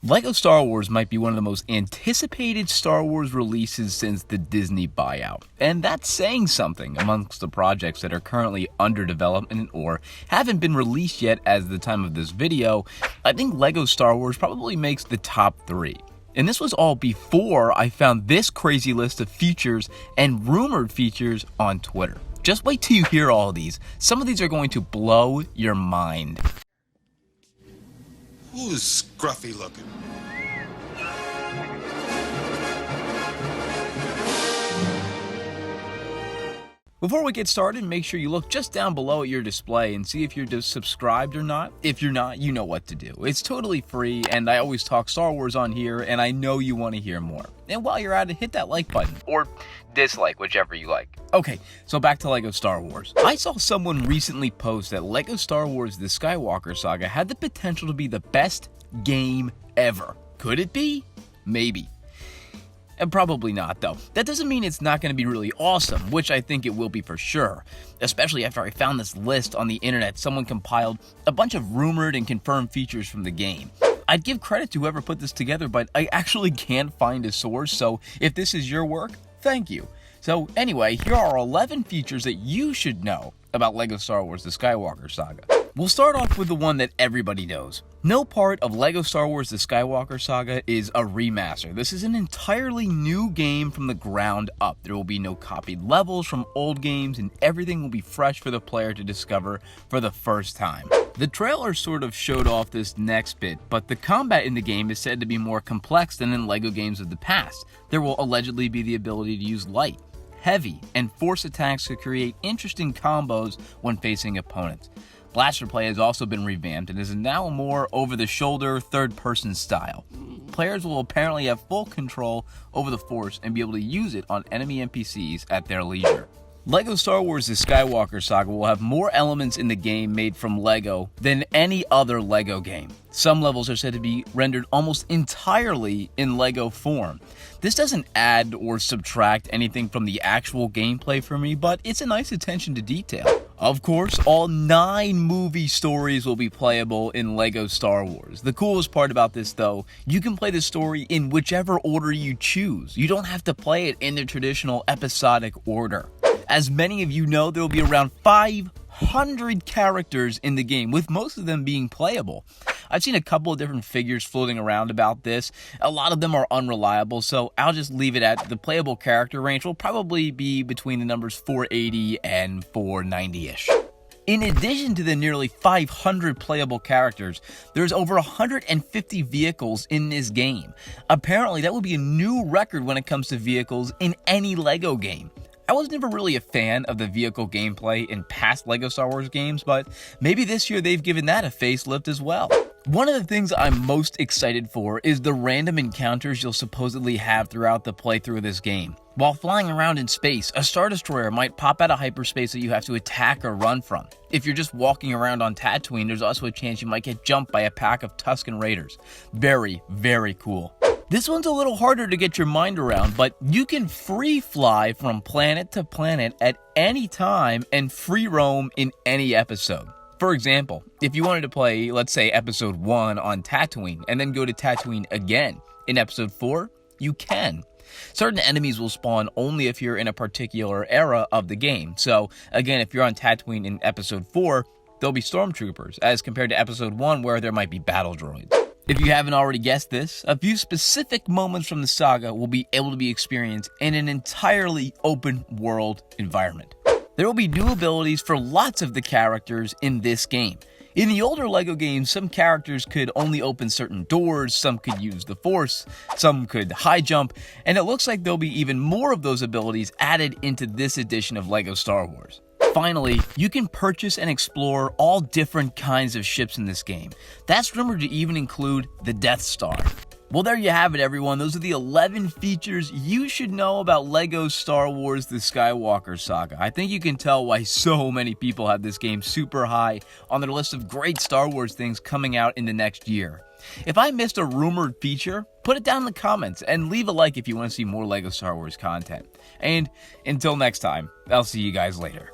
LEGO Star Wars might be one of the most anticipated Star Wars releases since the Disney buyout. And that's saying something amongst the projects that are currently under development or haven't been released yet as the time of this video. I think LEGO Star Wars probably makes the top 3. And this was all before I found this crazy list of features and rumored features on Twitter. Just wait till you hear all of these. Some of these are going to blow your mind. Who's scruffy looking? Before we get started, make sure you look just down below at your display and see if you're subscribed or not. If you're not, you know what to do. It's totally free, and I always talk Star Wars on here, and I know you want to hear more. And while you're at it, hit that like button, or dislike, whichever you like. Okay, so back to LEGO Star Wars. I saw someone recently post that LEGO Star Wars The Skywalker Saga had the potential to be the best game ever. Could it be? Maybe. And probably not, though. That doesn't mean it's not going to be really awesome, which I think it will be for sure. Especially after I found this list on the internet, someone compiled a bunch of rumored and confirmed features from the game. I'd give credit to whoever put this together, but I actually can't find a source, so if this is your work, thank you. So anyway, here are 11 features that you should know about LEGO Star Wars The Skywalker Saga. We'll start off with the one that everybody knows. No part of LEGO Star Wars The Skywalker Saga is a remaster. This is an entirely new game from the ground up. There will be no copied levels from old games, and everything will be fresh for the player to discover for the first time. The trailer sort of showed off this next bit, but the combat in the game is said to be more complex than in LEGO games of the past. There will allegedly be the ability to use light, heavy, and force attacks to create interesting combos when facing opponents. Blaster play has also been revamped and is now a more over-the-shoulder, third-person style. Players will apparently have full control over the Force and be able to use it on enemy NPCs at their leisure. LEGO Star Wars The Skywalker Saga will have more elements in the game made from LEGO than any other LEGO game. Some levels are said to be rendered almost entirely in LEGO form. This doesn't add or subtract anything from the actual gameplay for me, but it's a nice attention to detail. Of course, all 9 movie stories will be playable in LEGO Star Wars. The coolest part about this, though, you can play the story in whichever order you choose. You don't have to play it in the traditional episodic order. As many of you know, there will be around 500 characters in the game, with most of them being playable. I've seen a couple of different figures floating around about this. A lot of them are unreliable, so I'll just leave it at the playable character range will probably be between the numbers 480 and 490-ish. In addition to the nearly 500 playable characters, there's over 150 vehicles in this game. Apparently, that would be a new record when it comes to vehicles in any LEGO game. I was never really a fan of the vehicle gameplay in past LEGO Star Wars games, but maybe this year they've given that a facelift as well. One of the things I'm most excited for is the random encounters you'll supposedly have throughout the playthrough of this game. While flying around in space, a Star Destroyer might pop out of hyperspace that you have to attack or run from. If you're just walking around on Tatooine, there's also a chance you might get jumped by a pack of Tusken Raiders. Very, very cool. This one's a little harder to get your mind around, but you can free fly from planet to planet at any time and free roam in any episode. For example, if you wanted to play, let's say, episode 1 on Tatooine and then go to Tatooine again in episode 4, you can. Certain enemies will spawn only if you're in a particular era of the game. So, again, if you're on Tatooine in episode 4, there'll be stormtroopers, as compared to episode 1 where there might be battle droids. If you haven't already guessed this, a few specific moments from the saga will be able to be experienced in an entirely open world environment. There will be new abilities for lots of the characters in this game. In the older LEGO games, some characters could only open certain doors, some could use the Force, some could high jump, and it looks like there'll be even more of those abilities added into this edition of LEGO Star Wars. Finally, you can purchase and explore all different kinds of ships in this game. That's rumored to even include the Death Star. Well, there you have it, everyone. Those are the 11 features you should know about LEGO Star Wars The Skywalker Saga. I think you can tell why so many people have this game super high on their list of great Star Wars things coming out in the next year. If I missed a rumored feature, put it down in the comments and leave a like if you want to see more LEGO Star Wars content. And until next time, I'll see you guys later.